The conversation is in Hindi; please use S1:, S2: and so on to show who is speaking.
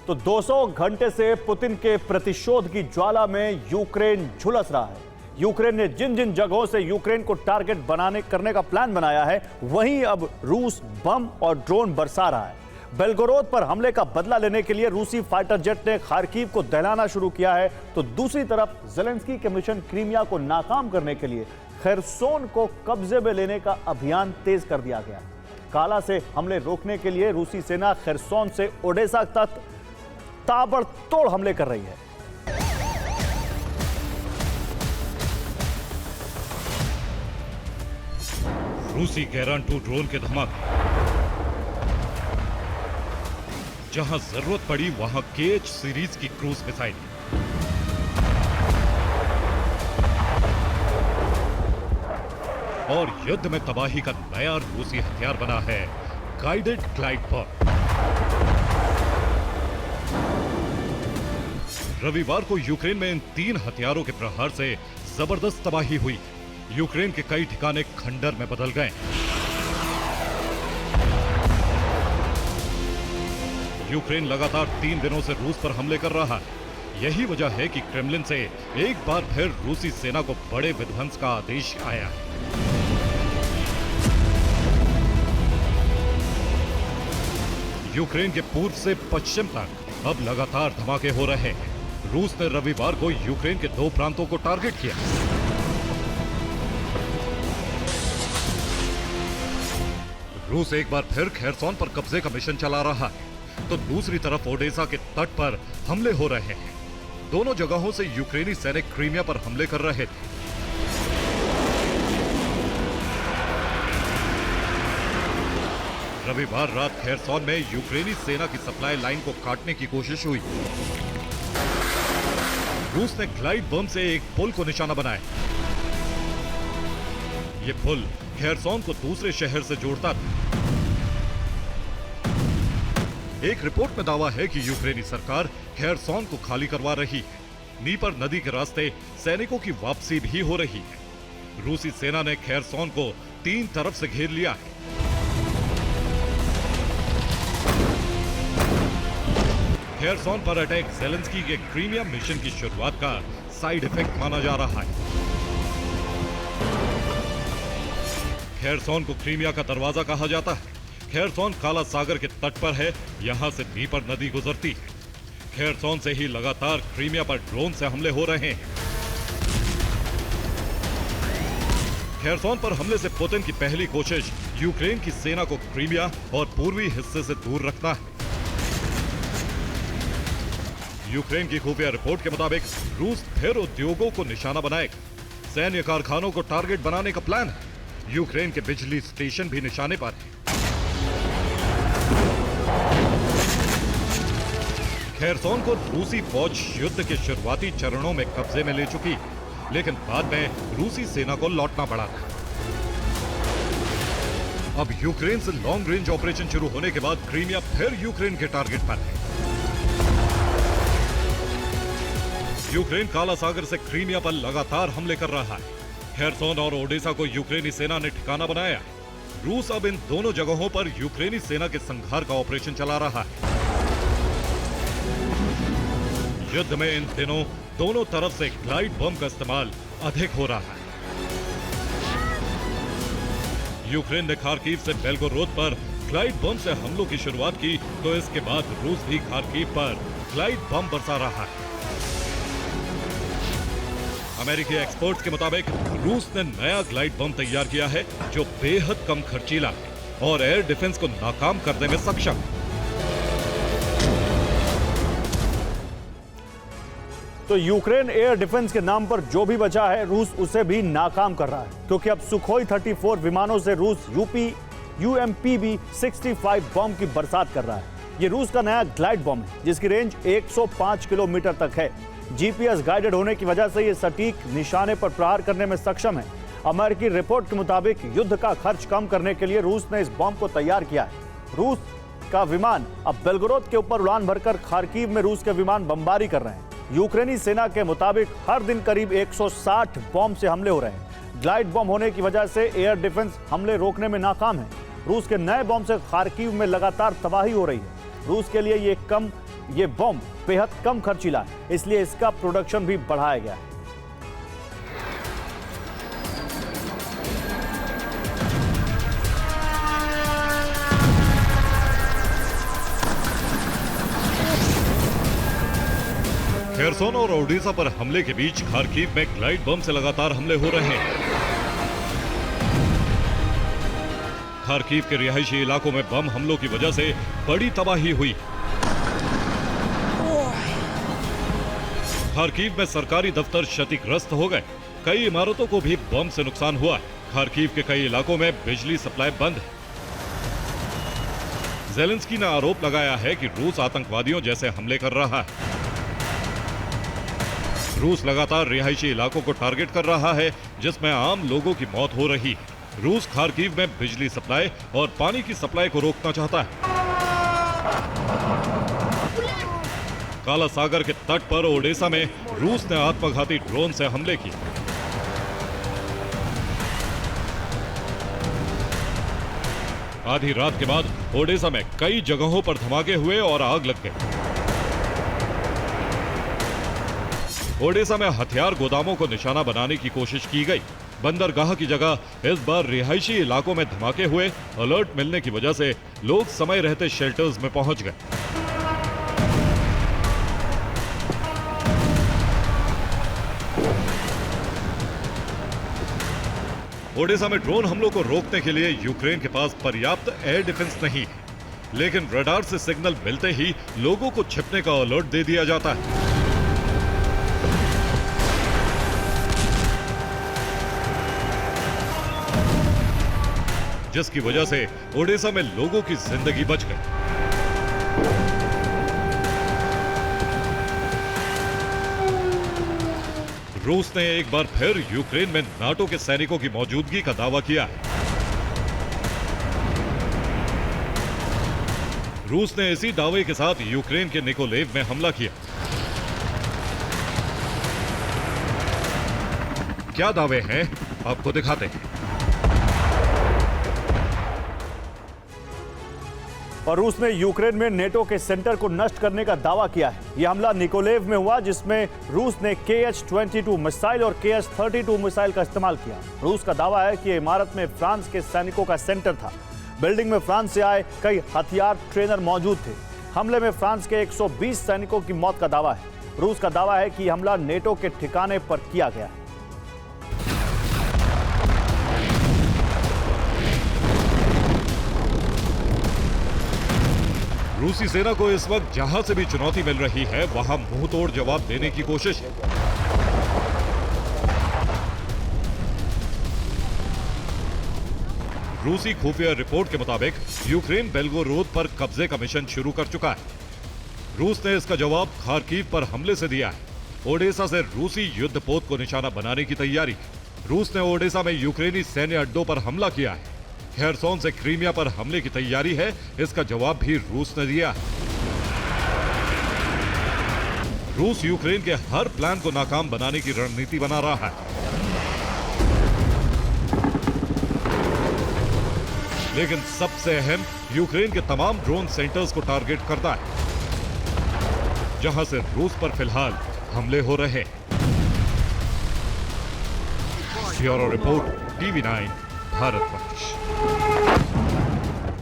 S1: तो 200 घंटे से पुतिन के प्रतिशोध की ज्वाला में यूक्रेन झुलस रहा है। यूक्रेन ने जिन जिन जगहों से यूक्रेन को टारगेट करने का प्लान बनाया है, वहीं अब रूस बम और ड्रोन बरसा रहा है। बेलगोरोद पर हमले का बदला लेने के लिए रूसी फाइटर जेट ने खार्किव को दहलाना शुरू किया है, तो दूसरी तरफ जेलेंस्की के मिशन क्रीमिया को नाकाम करने के लिए खेरसोन को कब्जे में लेने का अभियान तेज कर दिया गया। काला से हमले रोकने के लिए रूसी सेना खेरसोन से ओडेसा तक ताबड़तोड़ हमले कर रही है।
S2: रूसी गैरान 2 ड्रोन के धमाके, जहां जरूरत पड़ी वहां केएच सीरीज की क्रूज मिसाइल, और युद्ध में तबाही का नया रूसी हथियार बना है गाइडेड ग्लाइड बम। रविवार को यूक्रेन में इन 3 हथियारों के प्रहार से जबरदस्त तबाही हुई। यूक्रेन के कई ठिकाने खंडर में बदल गए। यूक्रेन लगातार 3 दिनों से रूस पर हमले कर रहा है। यही वजह है कि क्रेमलिन से एक बार फिर रूसी सेना को बड़े विध्वंस का आदेश आया है। यूक्रेन के पूर्व से पश्चिम तक अब लगातार धमाके हो रहे हैं। रूस ने रविवार को यूक्रेन के 2 प्रांतों को टारगेट किया। रूस एक बार फिर खेरसोन पर कब्जे का मिशन चला रहा है, तो दूसरी तरफ ओडेसा के तट पर हमले हो रहे हैं। दोनों जगहों से यूक्रेनी सैनिक क्रीमिया पर हमले कर रहे थे। रविवार रात खेरसोन में यूक्रेनी सेना की सप्लाई लाइन को काटने की कोशिश हुई। रूस ने ग्लाइड बम से एक पुल को निशाना बनाया। यह पुल खेरसोन को दूसरे शहर से जोड़ता था। एक रिपोर्ट में दावा है कि यूक्रेनी सरकार खेरसोन को खाली करवा रही है। नीपर नदी के रास्ते सैनिकों की वापसी भी हो रही है। रूसी सेना ने खेरसोन को 3 तरफ से घेर लिया है। खेरसोन पर अटैक जेलेंस्की के क्रीमिया मिशन की शुरुआत का साइड इफेक्ट माना जा रहा है। खेरसोन को क्रीमिया का दरवाजा कहा जाता है। खेरसोन काला सागर के तट पर है। यहां से नीपर नदी गुजरती है। खेरसोन से ही लगातार क्रीमिया पर ड्रोन से हमले हो रहे हैं। खेरसोन पर हमले से पुतिन की पहली कोशिश यूक्रेन की सेना को क्रीमिया और पूर्वी हिस्से से दूर रखना है। यूक्रेन की खुफिया रिपोर्ट के मुताबिक रूस फिर उद्योगों को निशाना बनाएगा। सैन्य कारखानों को टारगेट बनाने का प्लान है। यूक्रेन के बिजली स्टेशन भी निशाने पर है। खेरसोन को रूसी फौज युद्ध के शुरुआती चरणों में कब्जे में ले चुकी, लेकिन बाद में रूसी सेना को लौटना पड़ा था। अब यूक्रेन से लॉन्ग रेंज ऑपरेशन शुरू होने के बाद क्रीमिया फिर यूक्रेन के टारगेट पर है। यूक्रेन काला सागर से क्रीमिया पर लगातार हमले कर रहा है। खेरसोन और ओडेसा को यूक्रेनी सेना ने ठिकाना बनाया। रूस अब इन दोनों जगहों पर यूक्रेनी सेना के संहार का ऑपरेशन चला रहा है। युद्ध में इन दिनों दोनों तरफ से ग्लाइड बम का इस्तेमाल अधिक हो रहा है। यूक्रेन ने खार्किव से बेलगोरोद पर ग्लाइड बम से हमलों की शुरुआत की, तो इसके बाद रूस भी खार्किव पर ग्लाइड बम बरसा रहा है। अमेरिकी एक्सपर्ट्स के मुताबिक रूस ने नया ग्लाइड बम तैयार किया है, जो बेहद कम खर्चीला है और एयर डिफेंस को नाकाम करने में सक्षम है।
S1: तो यूक्रेन एयर डिफेंस के नाम पर जो भी बचा है, रूस उसे भी नाकाम कर रहा है, क्योंकि अब सुखोई 34 विमानों से रूस UMPV 65 बम की बरसात कर रहा है। ये रूस का नया ग्लाइड बम है, जिसकी रेंज 105 किलोमीटर तक है। GPS गाइडेड होने की वजह से ये सटीक निशाने पर प्रहार करने में सक्षम है। अमेरिकी रिपोर्ट के मुताबिक युद्ध का खर्च कम करने के लिए रूस ने इस बम को तैयार किया है। रूस का विमान अब बेलगोरोद के ऊपर उड़ान भरकर खार्किव में रूस के विमान बमबारी कर रहे हैं। यूक्रेनी सेना के मुताबिक हर दिन करीब 160 बम से हमले हो रहे हैं। ग्लाइड बम होने की वजह से एयर डिफेंस हमले रोकने में नाकाम है। रूस के नए बम से खार्किव में लगातार तबाही हो रही है। रूस के लिए ये कम ये बम बेहद कम खर्चीला है, इसलिए इसका प्रोडक्शन भी बढ़ाया गया है।
S2: खेरसोन और ओडिशा पर हमले के बीच खार्किव में ग्लाइड बम से लगातार हमले हो रहे हैं। खार्किव के रिहायशी इलाकों में बम हमलों की वजह से बड़ी तबाही हुई। खार्किव में सरकारी दफ्तर क्षतिग्रस्त हो गए। कई इमारतों को भी बम से नुकसान हुआ है। खार्किव के कई इलाकों में बिजली सप्लाई बंद है। ज़ेलेंस्की ने आरोप लगाया है कि रूस आतंकवादियों जैसे हमले कर रहा है। रूस लगातार रिहायशी इलाकों को टारगेट कर रहा है, जिसमें आम लोगों की मौत हो रही है। रूस खार्किव में बिजली सप्लाई और पानी की सप्लाई को रोकना चाहता है। काला सागर के तट पर ओडिशा में रूस ने आत्मघाती ड्रोन से हमले किए। आधी रात के बाद ओडिशा में कई जगहों पर धमाके हुए और आग लग गई। ओडिशा में हथियार गोदामों को निशाना बनाने की कोशिश की गई। बंदरगाह की जगह इस बार रिहायशी इलाकों में धमाके हुए। अलर्ट मिलने की वजह से लोग समय रहते शेल्टर्स में पहुंच गए। ओडिशा में ड्रोन हमलों को रोकने के लिए यूक्रेन के पास पर्याप्त एयर डिफेंस नहीं है, लेकिन रडार से सिग्नल मिलते ही लोगों को छिपने का अलर्ट दे दिया जाता है। जिसकी वजह से ओडिशा में लोगों की जिंदगी बच गई। रूस ने एक बार फिर यूक्रेन में नाटो के सैनिकों की मौजूदगी का दावा किया है। रूस ने इसी दावे के साथ यूक्रेन के निकोलेव में हमला किया। क्या दावे हैं, आपको दिखाते हैं।
S1: और रूस ने यूक्रेन में नेटो के सेंटर को नष्ट करने का दावा किया है। यह हमला निकोलेव में हुआ, जिसमें रूस ने KH-22 मिसाइल और KH-32 मिसाइल का इस्तेमाल किया। रूस का दावा है कि इमारत में फ्रांस के सैनिकों का सेंटर था। बिल्डिंग में फ्रांस से आए कई हथियार ट्रेनर मौजूद थे। हमले में फ्रांस के 120 सैनिकों की मौत का दावा है। रूस का दावा है कि हमला नेटो के ठिकाने पर किया गया है।
S2: रूसी सेना को इस वक्त जहां से भी चुनौती मिल रही है, वहां मुंहतोड़ जवाब देने की कोशिश है। रूसी खुफिया रिपोर्ट के मुताबिक यूक्रेन बेल्गोरोद पर कब्जे का मिशन शुरू कर चुका है। रूस ने इसका जवाब खार्किव पर हमले से दिया है। ओडेसा से रूसी युद्धपोत को निशाना बनाने की तैयारी। रूस ने ओडेसा में यूक्रेनी सैन्य अड्डों पर हमला किया है। खेरसोन से क्रीमिया पर हमले की तैयारी है, इसका जवाब भी रूस ने दिया है। रूस यूक्रेन के हर प्लान को नाकाम बनाने की रणनीति बना रहा है। लेकिन सबसे अहम, यूक्रेन के तमाम ड्रोन सेंटर्स को टारगेट करता है, जहां से रूस पर फिलहाल हमले हो रहे हैं। Bureau report, TV9 Bharatvarsh.